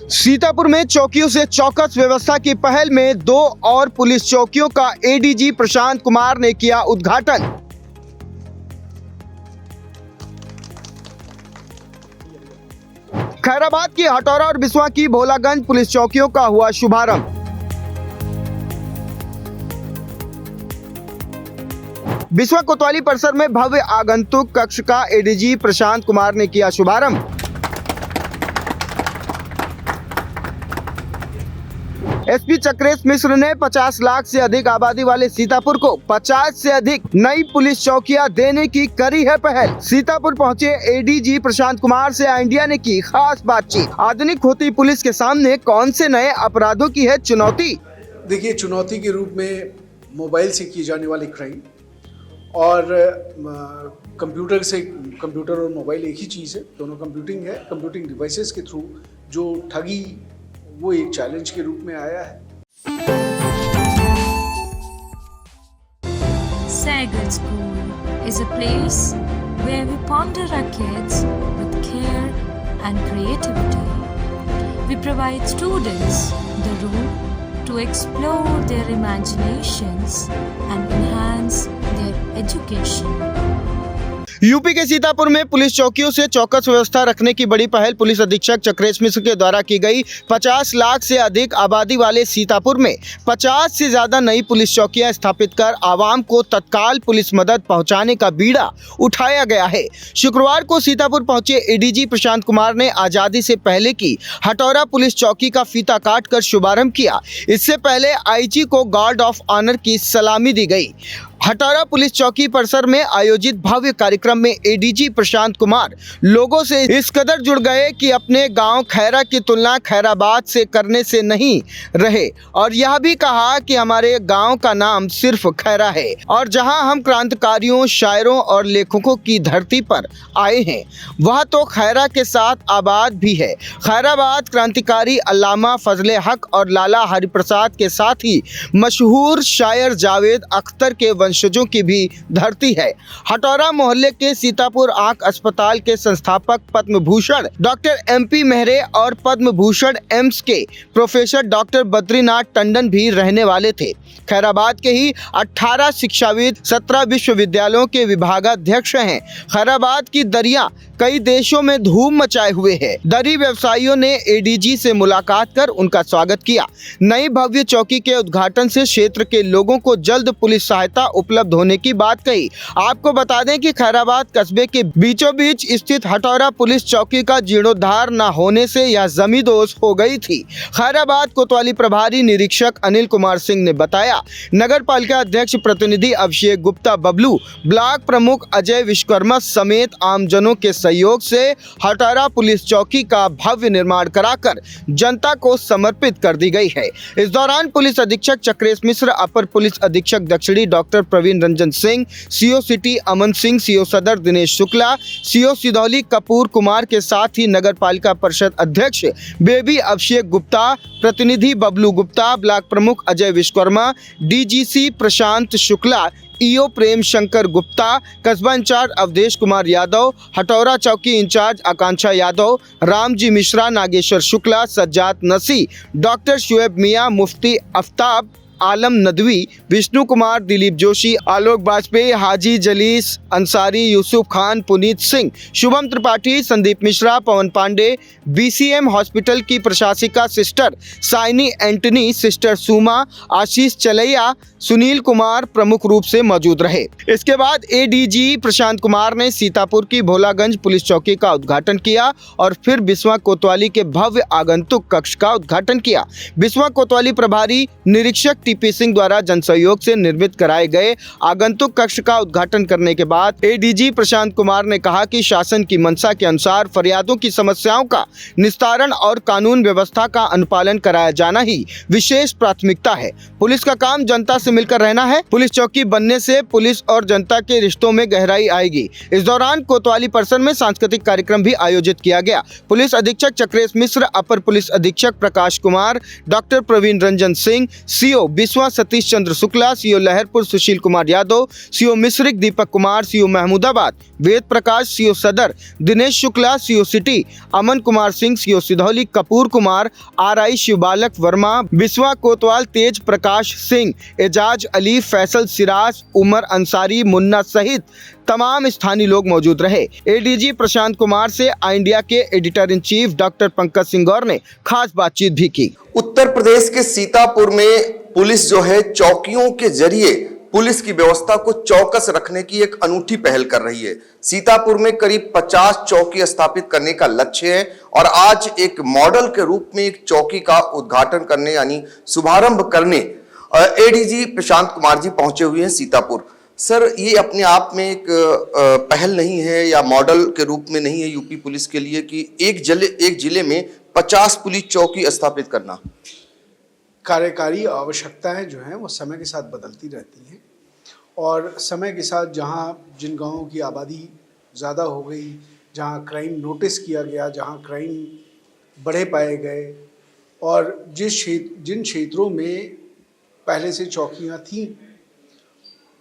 सीतापुर में चौकियों से चौकस व्यवस्था की पहल में 2 और पुलिस चौकियों का एडीजी प्रशांत कुमार ने किया उद्घाटन। खैराबाद की हटौरा और बिस्वा की भोलागंज पुलिस चौकियों का हुआ शुभारंभ। बिस्वा कोतवाली परिसर में भव्य आगंतुक कक्ष का एडीजी प्रशांत कुमार ने किया शुभारंभ। एसपी चक्रेश मिश्र ने 50 लाख से अधिक आबादी वाले सीतापुर को 50 से अधिक नई पुलिस चौकियां देने की करी है पहल। सीतापुर पहुंचे एडीजी प्रशांत कुमार से इंडिया ने की खास बातचीत। आधुनिक होती पुलिस के सामने कौन से नए अपराधों की है चुनौती? देखिए, चुनौती के रूप में मोबाइल से किए जाने वाले क्राइम और कंप्यूटर और मोबाइल एक ही चीज़ है, दोनों कंप्यूटिंग है। कंप्यूटिंग डिवाइसेस के थ्रू जो ठगी, वो एक चैलेंज के रूप में आया है। Sagal School is a place where we ponder our kids with care and creativity. We provide students the room to explore their imaginations and enhance their education. UP के सीतापुर में पुलिस चौकियों से चौकस व्यवस्था रखने की बड़ी पहल पुलिस अधीक्षक चक्रेश मिश्र के द्वारा की गई। 50 लाख से अधिक आबादी वाले सीतापुर में 50 से ज्यादा नई पुलिस चौकियां स्थापित कर आवाम को तत्काल पुलिस मदद पहुंचाने का बीड़ा उठाया गया है। शुक्रवार को सीतापुर पहुंचे एडीजी प्रशांत कुमार ने आजादी से पहले की हटौरा पुलिस चौकी का फीता काट कर शुभारंभ किया। इससे पहले आईजी को गार्ड ऑफ ऑनर की सलामी दी गई। हटौरा पुलिस चौकी परिसर में आयोजित भव्य कार्यक्रम में एडीजी प्रशांत कुमार लोगों से इस कदर जुड़ गए कि अपने गांव खैरा की तुलना खैराबाद से करने से नहीं रहे और यह भी कहा कि हमारे गांव का नाम सिर्फ खैरा है और जहां हम क्रांतिकारियों, शायरों और लेखकों की धरती पर आए हैं वह तो खैरा के साथ आबाद भी है। खैराबाद क्रांतिकारी अल्लामा फजले हक और लाला हरिप्रसाद के साथ ही मशहूर शायर जावेद अख्तर के वंशजों की भी धरती है। हटौरा मोहल्ले के सीतापुर आंख अस्पताल के संस्थापक पद्म भूषण डॉक्टर MP मेहरे और पद्म भूषण एम्स के प्रोफेसर डॉक्टर बद्रीनाथ टंडन भी रहने वाले थे। खैराबाद के ही 18 शिक्षाविद 17 विश्वविद्यालयों के विभागाध्यक्ष हैं। खैराबाद की दरिया कई देशों में धूम मचाए हुए है। दरी व्यवसायियों ने एडीजी से मुलाकात कर उनका स्वागत किया। नई भव्य चौकी के उद्घाटन से क्षेत्र के लोगों को जल्द पुलिस सहायता उपलब्ध होने की बात कही। आपको बता दें कि खैराबाद कस्बे के बीचों बीच स्थित हटौरा पुलिस चौकी का जीर्णोद्धार न होने से यह जमींदोज हो गई थी। खैराबाद कोतवाली प्रभारी निरीक्षक अनिल कुमार सिंह ने बताया। नगर पालिका अध्यक्ष प्रतिनिधि अभिषेक गुप्ता बबलू, ब्लॉक प्रमुख अजय विश्वकर्मा समेत आमजनों के सहयोग से हटौरा पुलिस चौकी का भव्य निर्माण कराकर जनता को समर्पित कर दी गई है। इस दौरान पुलिस अधीक्षक चक्रेश मिश्र, अपर पुलिस अधीक्षक दक्षिणी doctor Praveen Ranjan Singh, CO city Aman Singh, CO सदर दिनेश शुक्ला, सीओ सिदौली कपूर कुमार के साथ ही नगर पालिका परिषद अध्यक्ष बेबी अभिषेक गुप्ता, प्रतिनिधि बबलू गुप्ता, ब्लॉक प्रमुख अजय विश्वकर्मा, डीजीसी प्रशांत शुक्ला, ईओ प्रेम शंकर गुप्ता, कस्बा इंचार्ज अवधेश कुमार यादव, हटौरा चौकी इंचार्ज आकांक्षा यादव, रामजी मिश्रा, नागेश्वर शुक्ला, सज्जाद नसी, डॉक्टर शुएब मियां, मुफ्ती आफ्ताब आलम नदवी, विष्णु कुमार, दिलीप जोशी, आलोक वाजपेयी, हाजी जलीस अंसारी, यूसुफ खान, पुनीत सिंह, शुभम त्रिपाठी, संदीप मिश्रा, पवन पांडे, BCM हॉस्पिटल की प्रशासिका सिस्टर साइनी एंटनी, सिस्टर सुमा, आशीष चलैया, सुनील कुमार प्रमुख रूप से मौजूद रहे। इसके बाद एडीजी प्रशांत कुमार ने सीतापुर की भोलागंज पुलिस चौकी का उद्घाटन किया और फिर बिस्वा कोतवाली के भव्य आगंतुक कक्ष का उद्घाटन किया। बिस्वा कोतवाली प्रभारी निरीक्षक TP सिंह द्वारा जन सहयोग से निर्मित कराए गए आगंतुक कक्ष का उद्घाटन करने के बाद एडीजी प्रशांत कुमार ने कहा कि शासन की मंशा के अनुसार फरियादों की समस्याओं का निस्तारण और कानून व्यवस्था का अनुपालन कराया जाना ही विशेष प्राथमिकता है। पुलिस का काम जनता से मिलकर रहना है। पुलिस चौकी बनने से पुलिस और जनता के रिश्तों में गहराई आएगी। इस दौरान कोतवाली परिसर में सांस्कृतिक कार्यक्रम भी आयोजित किया गया। पुलिस अधीक्षक चक्रेश मिश्र, अपर पुलिस अधीक्षक Prakash Kumar, doctor Praveen Ranjan Singh, CO Biswa Satish Chandra Shukla, CO Laharpur Sushil Kumar Yadav, CO Misrikh Deepak Kumar, CO Mahmudabad Ved Prakash, CO सदर Dinesh Shukla, CO city Aman Kumar Singh, CO Sidhauli Kapoor Kumar, RI Shivbalak Verma, Biswa कोतवाल तेज प्रकाश सिंह, एजाज अली, फैसल सिराज, उमर अंसारी, मुन्ना सहित तमाम स्थानीय लोग मौजूद रहे। एडीजी प्रशांत कुमार से आई इंडिया के editor in chief doctor Pankaj Singh Gaur ने खास बातचीत भी की। उत्तर प्रदेश के सीतापुर में पुलिस जो है चौकियों के जरिए पुलिस की व्यवस्था को चौकस रखने की एक अनूठी पहल कर रही है। सीतापुर में करीब 50 चौकी स्थापित करने का लक्ष्य है और आज एक मॉडल के रूप में एक चौकी का उद्घाटन करने यानी शुभारंभ करने एडीजी प्रशांत कुमार जी पहुंचे हुए हैं सीतापुर। सर, ये अपने आप में एक पहल नहीं है या मॉडल के रूप में नहीं है यूपी पुलिस के लिए कि एक जिले में 50 पुलिस चौकी स्थापित करना? कार्यकारी आवश्यकताएं जो हैं वो समय के साथ बदलती रहती हैं और समय के साथ जहां जिन गांवों की आबादी ज़्यादा हो गई, जहां क्राइम नोटिस किया गया, जहां क्राइम बढ़े पाए गए और जिन क्षेत्रों में पहले से चौकियां थीं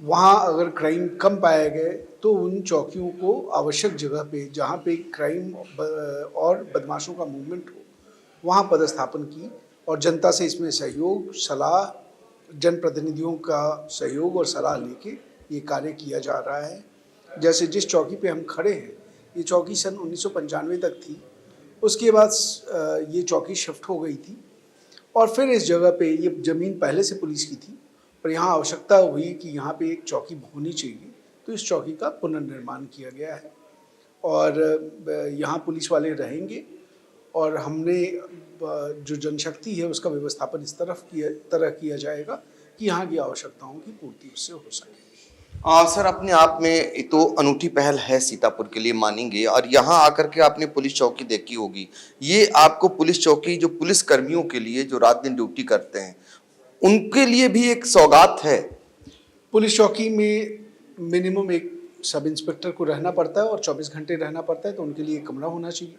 वहाँ अगर क्राइम कम पाए गए तो उन चौकियों को आवश्यक जगह पे जहाँ पे क्राइम और बदमाशों का मूवमेंट हो वहाँ पदस्थापन की और जनता से इसमें सहयोग, सलाह, जनप्रतिनिधियों का सहयोग और सलाह लेके ये कार्य किया जा रहा है। जैसे जिस चौकी पे हम खड़े हैं ये चौकी सन 1995 तक थी, उसके बाद ये चौकी शिफ्ट हो गई थी और फिर इस जगह पे ये ज़मीन पहले से पुलिस की थी और यहाँ आवश्यकता हुई कि यहाँ पे एक चौकी होनी चाहिए, तो इस चौकी का पुनर्निर्माण किया गया है और यहाँ पुलिस वाले रहेंगे और हमने जो जनशक्ति है उसका व्यवस्थापन इस तरह किया जाएगा कि यहाँ की आवश्यकताओं की पूर्ति उससे हो सके। सर, अपने आप में तो अनूठी पहल है सीतापुर के लिए मानेंगे और यहाँ आकर के आपने पुलिस चौकी देखी होगी। ये आपको पुलिस चौकी जो पुलिस कर्मियों के लिए जो रात दिन ड्यूटी करते हैं उनके लिए भी एक सौगात है। पुलिस चौकी में मिनिमम एक सब इंस्पेक्टर को रहना पड़ता है और 24 घंटे रहना पड़ता है, तो उनके लिए एक कमरा होना चाहिए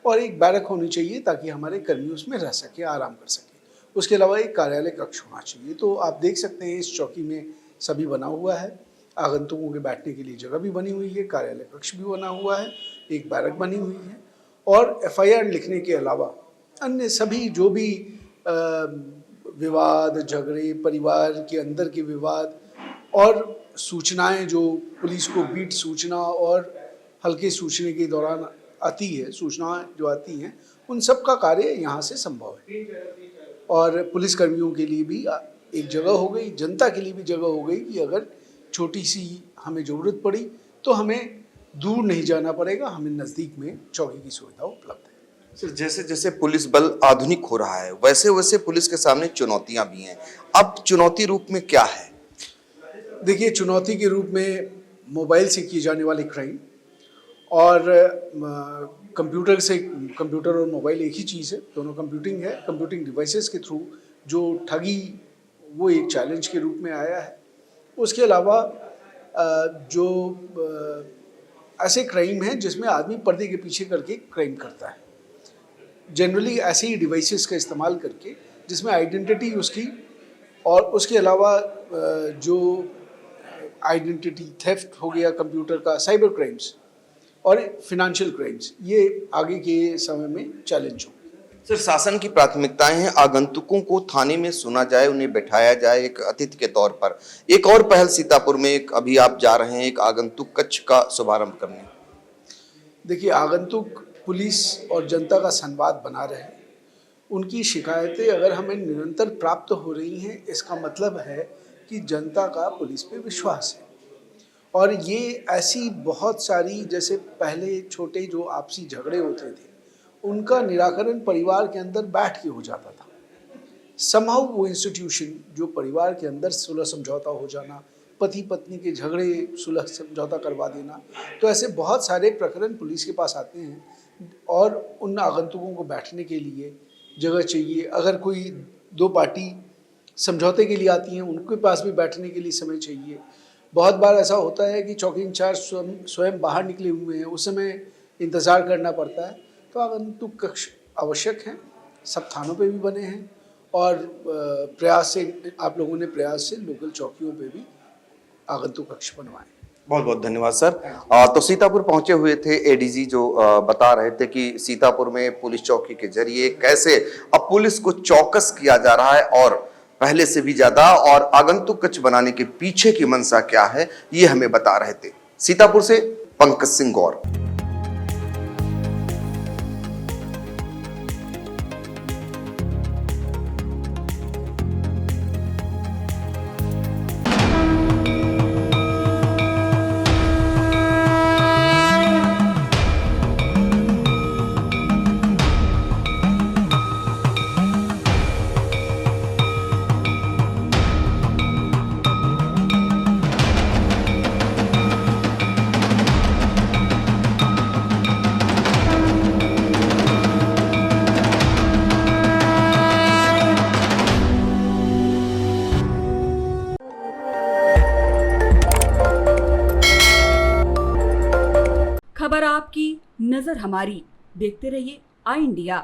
और एक बैरक होनी चाहिए ताकि हमारे कर्मी उसमें रह सके, आराम कर सके। उसके अलावा एक कार्यालय कक्ष होना चाहिए। तो आप देख सकते हैं इस चौकी में सभी बना हुआ है, आगंतुकों के बैठने के लिए जगह भी बनी हुई है, कार्यालय कक्ष भी बना हुआ है, एक बैरक बनी हुई है और FIR लिखने के अलावा अन्य सभी जो भी विवाद, झगड़े, परिवार के अंदर के विवाद और सूचनाएं जो पुलिस को बीट सूचना और हल्के सूचने के दौरान आती है, सूचनाएं जो आती हैं उन सब का कार्य यहाँ से संभव है और पुलिस कर्मियों के लिए भी एक जगह हो गई, जनता के लिए भी जगह हो गई कि अगर छोटी सी हमें ज़रूरत पड़ी तो हमें दूर नहीं जाना पड़ेगा, हमें नज़दीक में चौकी की सुविधा उपलब्ध है। सर, जैसे जैसे पुलिस बल आधुनिक हो रहा है वैसे वैसे पुलिस के सामने चुनौतियां भी हैं। अब चुनौती रूप में क्या है? देखिए, चुनौती के रूप में मोबाइल से किए जाने वाले क्राइम और कंप्यूटर और मोबाइल एक ही चीज़ है, दोनों कंप्यूटिंग है। कंप्यूटिंग डिवाइसेस के थ्रू जो ठगी वो एक चैलेंज के रूप में आया है। उसके अलावा जो ऐसे क्राइम हैं जिसमें आदमी पर्दे के पीछे करके क्राइम करता है, जनरली ऐसे ही डिवाइसेस का इस्तेमाल करके जिसमें आइडेंटिटी उसकी और उसके अलावा जो आइडेंटिटी थेफ्ट हो गया कंप्यूटर का, साइबर क्राइम्स और फिनेंशियल क्राइम्स, ये आगे के समय में चैलेंज होंगे। सर, शासन की प्राथमिकताएं हैं आगंतुकों को थाने में सुना जाए, उन्हें बैठाया जाए एक अतिथि के तौर पर। एक और पहल सीतापुर में एक अभी आप जा रहे हैं एक आगंतुक कक्ष का शुभारंभ करने। देखिए, आगंतुक पुलिस और जनता का संवाद बना रहे, उनकी शिकायतें अगर हमें निरंतर प्राप्त हो रही हैं इसका मतलब है कि जनता का पुलिस पे विश्वास है और ये ऐसी बहुत सारी, जैसे पहले छोटे जो आपसी झगड़े होते थे उनका निराकरण परिवार के अंदर बैठ के हो जाता था। समहाउ वो इंस्टीट्यूशन जो परिवार के अंदर सुलह समझौता हो जाना, पति पत्नी के झगड़े सुलह समझौता करवा देना, तो ऐसे बहुत सारे प्रकरण पुलिस के पास आते हैं और उन आगंतुकों को बैठने के लिए जगह चाहिए। अगर कोई दो पार्टी समझौते के लिए आती हैं उनके पास भी बैठने के लिए समय चाहिए। बहुत बार ऐसा होता है कि चौकी इंचार्ज स्वयं बाहर निकले हुए हैं, उस समय इंतज़ार करना पड़ता है। तो आगंतुक कक्ष आवश्यक हैं, सब थानों पे भी बने हैं और प्रयास से आप लोगों ने प्रयास से लोकल चौकियों पे भी आगंतुक कक्ष बनवाए। बहुत बहुत धन्यवाद सर। तो सीतापुर पहुंचे हुए थे एडीजी जो बता रहे थे कि सीतापुर में पुलिस चौकी के जरिए कैसे अब पुलिस को चौकस किया जा रहा है और पहले से भी ज्यादा, और आगंतुक कक्ष बनाने के पीछे की मंशा क्या है ये हमें बता रहे थे। सीतापुर से पंकज सिंह गौर। खबर आपकी, नजर हमारी। देखते रहिए आई इंडिया।